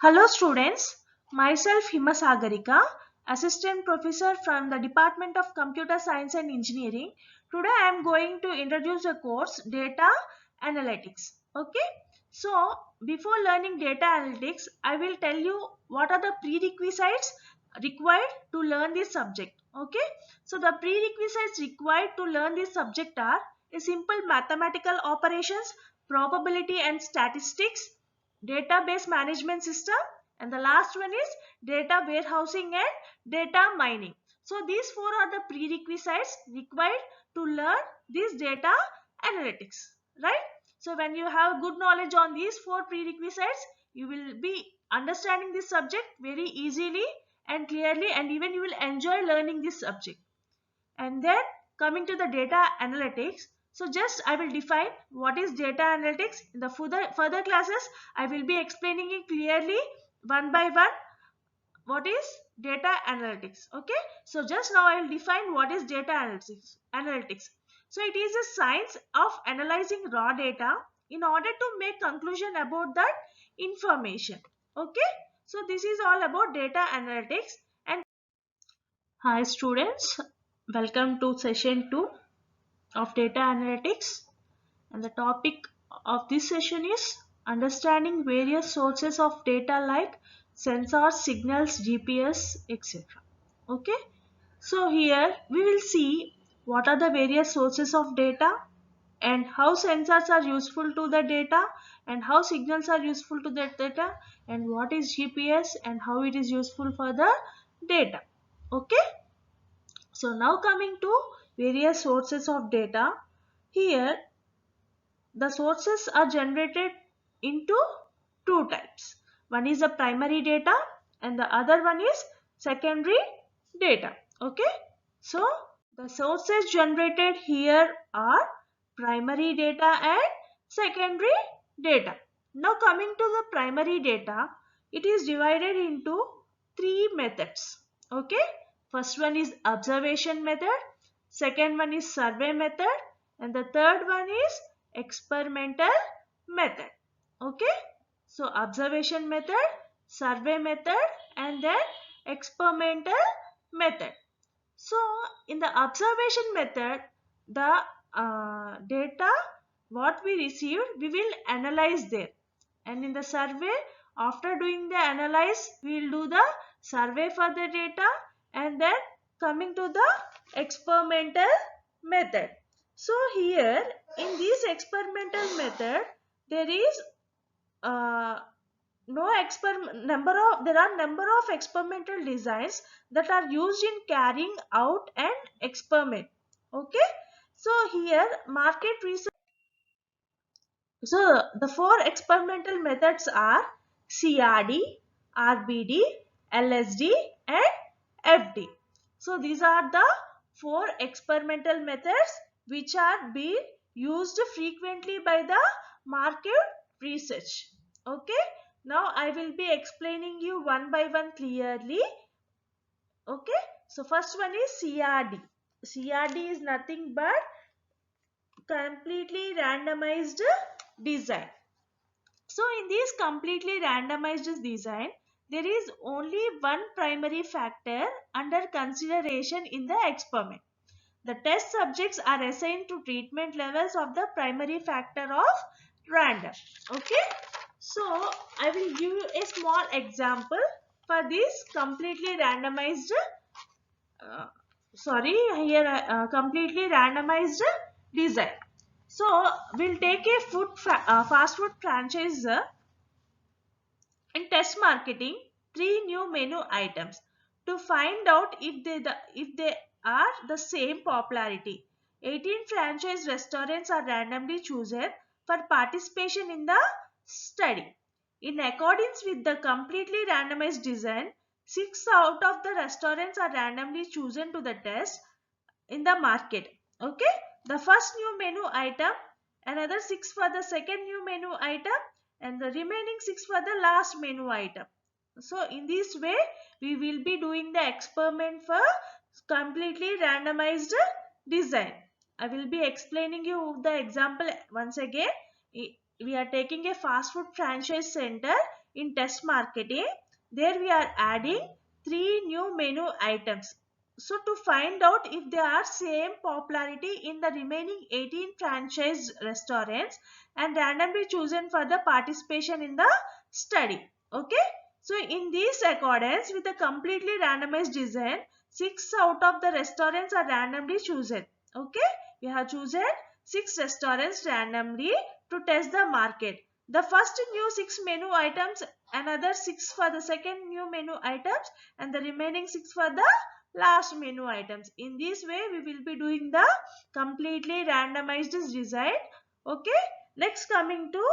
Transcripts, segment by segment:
Hello students, myself Hima Sagarika, Assistant Professor from the Department of Computer Science and Engineering. Today I am going to introduce a course Data Analytics. Okay, so before learning data analytics, I will tell you what are the prerequisites required to learn this subject. Okay, so the prerequisites required to learn this subject are a simple mathematical operations, probability and statistics, database management system, and the last one is data warehousing and data mining. So these four are the prerequisites required to learn this data analytics, right? So when you have good knowledge on these four prerequisites, you will be understanding this subject very easily and clearly, and even you will enjoy learning this subject. And then coming to the data analytics, so just I will define what is data analytics. In the further classes I will be explaining it clearly one by one what is data analytics. Okay, so just now I will define what is data analytics. So it is a science of analyzing raw data in order to make conclusion about that information. Okay, so this is all about data analytics. And hi students, welcome to session 2 of data analytics, and the topic of this session is understanding various sources of data like sensors, signals, GPS, etc. Okay, so here we will see what are the various sources of data and how sensors are useful to the data and how signals are useful to the data and what is GPS and how it is useful for the data. Okay, so now coming to various sources of data. Here the sources are generated into two types. One is the primary data and the other one is secondary data. Okay, so the sources generated here are primary data and secondary data. Now coming to the primary data, it is divided into three methods. Okay, first one is observation method, second one is survey method, and the third one is experimental method. Okay, so observation method, survey method, and then experimental method. So in the observation method, the data what we received we will analyze there, and in the survey, after doing the analyze we will do the survey for the data, and then coming to the experimental method. So here in this experimental method there is uh, no there are number of experimental designs that are used in carrying out an experiment. Okay, so here market research. So the four experimental methods are CRD, RBD, LSD, and FD. So these are the four experimental methods which are being used frequently by the market research. Okay, now I will be explaining you one by one clearly. Okay, so first one is CRD. CRD is nothing but completely randomized design. So in this completely randomized design, there is only one primary factor under consideration in the experiment. The test subjects are assigned to treatment levels of the primary factor of random. Okay, so I will give you a small example for this completely randomized uh, completely randomized design. So we'll take a fast food franchise in test marketing three new menu items to find out if they are the same popularity. 18 franchise restaurants are randomly chosen for participation in the study. In accordance with the completely randomized design, 6 out of the restaurants are randomly chosen to the test in the market. Okay, the first new menu item, another 6 for the second new menu item, and the remaining 6 for the last menu item. So in this way we will be doing the experiment for completely randomized design. I will be explaining you the example once again. We are taking a fast food franchise center in test marketing, there we are adding 3 new menu items. So to find out if they are same popularity in the remaining 18 franchise restaurants and randomly chosen for the participation in the study. Okay. So in this accordance with a completely randomized design, 6 out of the restaurants are randomly chosen. Okay. We have chosen 6 restaurants randomly to test the market. The first new 6 menu items, another 6 for the second new menu items, and the remaining 6 for the last menu items. In this way, we will be doing the completely randomized design. Okay. Next, coming to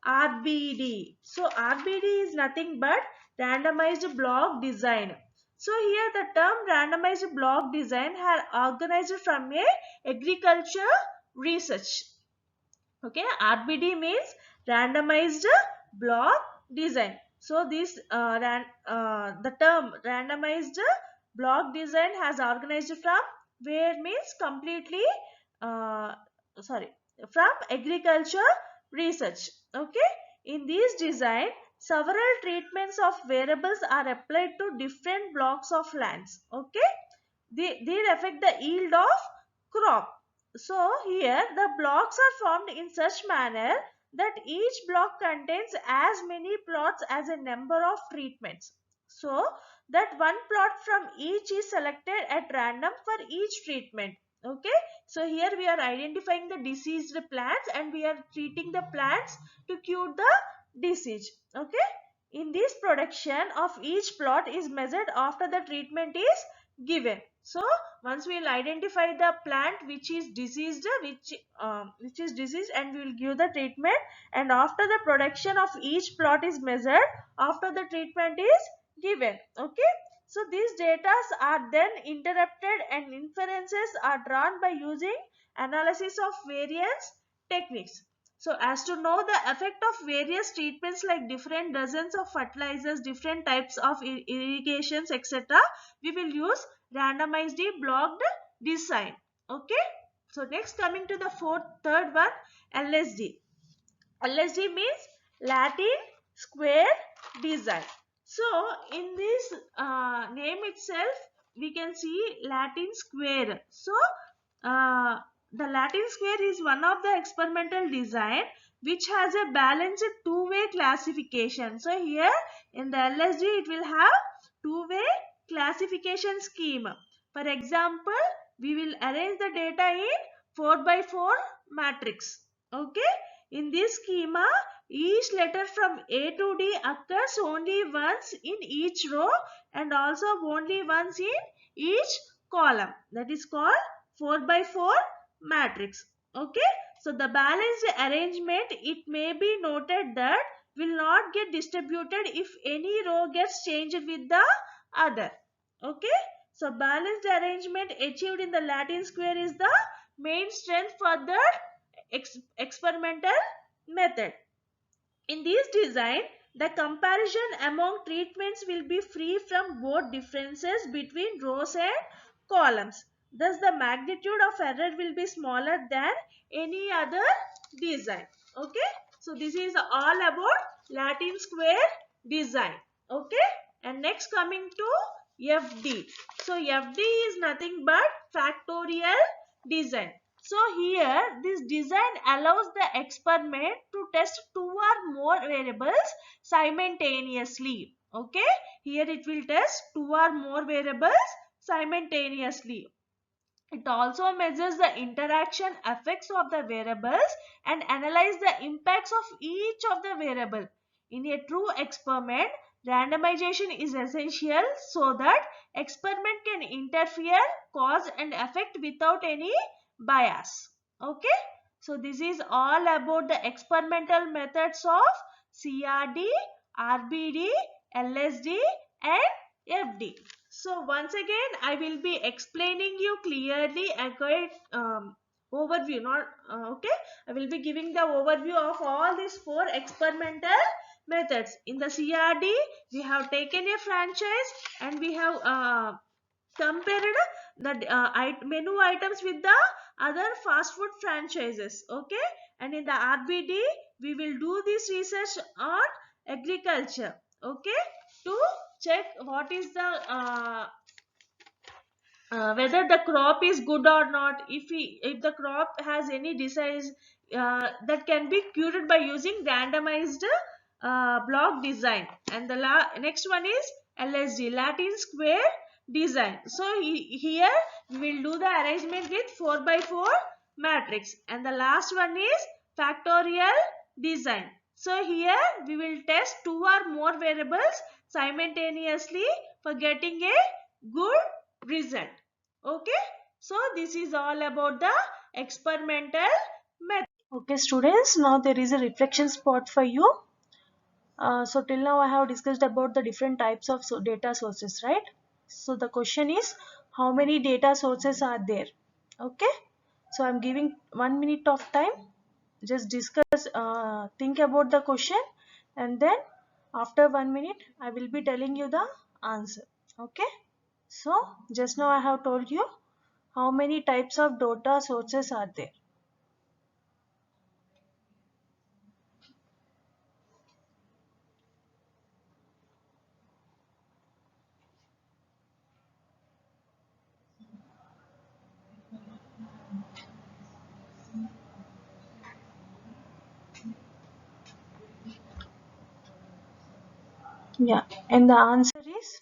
RBD. So RBD is nothing but randomized block design. So here the term randomized block design are organized from a agriculture research. Okay, RBD means randomized block design. So this the term randomized block design has organized from where means completely uh, sorry, from agriculture research. Okay, in this design several treatments of variables are applied to different blocks of lands. Okay, they affect the yield of crop. So here the blocks are formed in such manner that each block contains as many plots as a number of treatments. So that one plot from each is selected at random for each treatment. Okay. So here we are identifying the diseased plants and we are treating the plants to cure the disease. Okay. In this production of each plot is measured after the treatment is given. So once we will identify the plant which is diseased, which is diseased, and we will give the treatment, and after the production of each plot is measured after the treatment is given. Okay. So these data are then interpreted and inferences are drawn by using analysis of various techniques. So as to know the effect of various treatments like different dozens of fertilizers, different types of irrigations, etc., we will use randomized blocked design. Okay. So next, coming to the third one, LSD. LSD means Latin square design. So in this name itself, we can see Latin square. So uh, the Latin square is one of the experimental design which has a balanced two-way classification. So here in the LSD, it will have two-way classification scheme. For example, we will arrange the data in 4 by 4 matrix. Okay. In this schema, each letter from A to D occurs only once in each row and also only once in each column. That is called 4 by 4 matrix. Okay. So the balanced arrangement, it may be noted that will not get distributed if any row gets changed with the other. Okay. So balanced arrangement achieved in the Latin square is the main strength for the experimental method. In this design, the comparison among treatments will be free from both differences between rows and columns. Thus, the magnitude of error will be smaller than any other design. Okay. So, this is all about Latin square design. Okay. And next, coming to FD. So, FD is nothing but factorial design. So here this design allows the experiment to test 2 or more variables simultaneously. Okay. Here it will test 2 or more variables simultaneously. It also measures the interaction effects of the variables and analyze the impacts of each of the variable. In a true experiment, randomization is essential so that experiment can interfere, cause and affect without any bias. Okay. So this is all about the experimental methods of CRD, RBD, LSD and FD. So once again, I will be explaining you clearly a great overview. Not okay. I will be giving the overview of all these 4 experimental methods. In the CRD, we have taken a franchise and we have compared the menu items with the other fast food franchises. Okay. And in the RBD, we will do this research on agriculture. Okay, to check what is the whether the crop is good or not. If the crop has any disease, that can be cured by using randomized block design. And the next one is LSD, Latin square design. So here we will do the arrangement with 4 by 4 matrix. And the last one is factorial design. So here we will test two or more variables simultaneously for getting a good result. Okay, so this is all about the experimental method. Okay students, now there is a reflection spot for you. So till now I have discussed about the different types of data sources, right? So the question is, how many data sources are there? Okay, so I'm giving 1 minute of time. Just discuss, think about the question, and then after 1 minute I will be telling you the answer. Okay, so just now I have told you how many types of data sources are there. Yeah, and the answer is,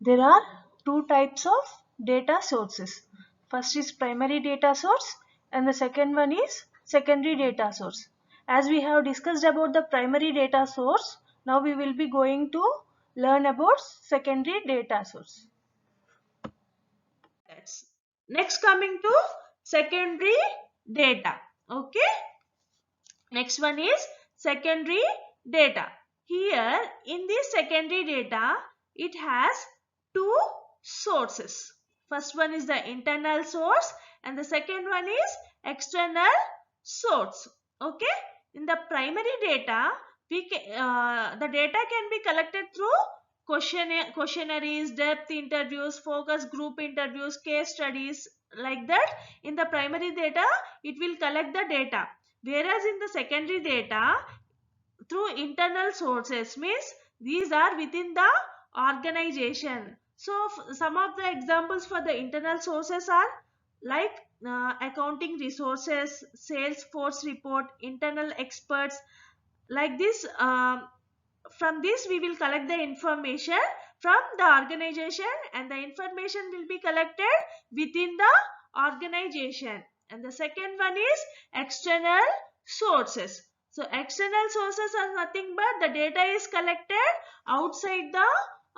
there are two types of data sources. First is primary data source and the second one is secondary data source. As we have discussed about the primary data source, now we will be going to learn about secondary data source. That's next, coming to secondary data. Okay, next one is secondary data. Here in this secondary data, it has two sources. First one is the internal source and the second one is external source. Okay, in the primary data, the data can be collected through questionnaires, depth interviews, focus group interviews, case studies, like that. In the primary data, it will collect the data, whereas in the secondary data, through internal sources, means these are within the organization. So some of the examples for the internal sources are like accounting resources, sales force report, internal experts, like this. From this we will collect the information from the organization, and the information will be collected within the organization. And the second one is external sources. So external sources are nothing but the data is collected outside the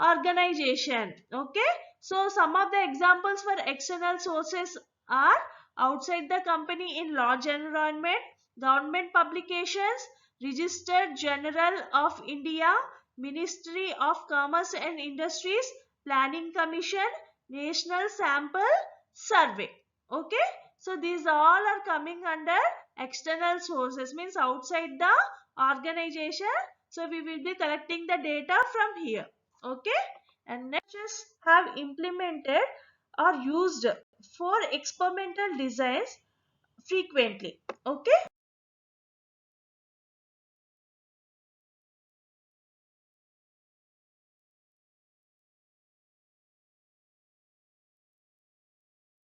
organization. Okay, so some of the examples for external sources are outside the company in large environment, government publications, Registered General of India, Ministry of Commerce and Industries, Planning Commission, National Sample Survey. Okay, so these all are coming under external sources, means outside the organization. So we will be collecting the data from here. Okay, and next just have implemented or used for experimental designs frequently. Okay.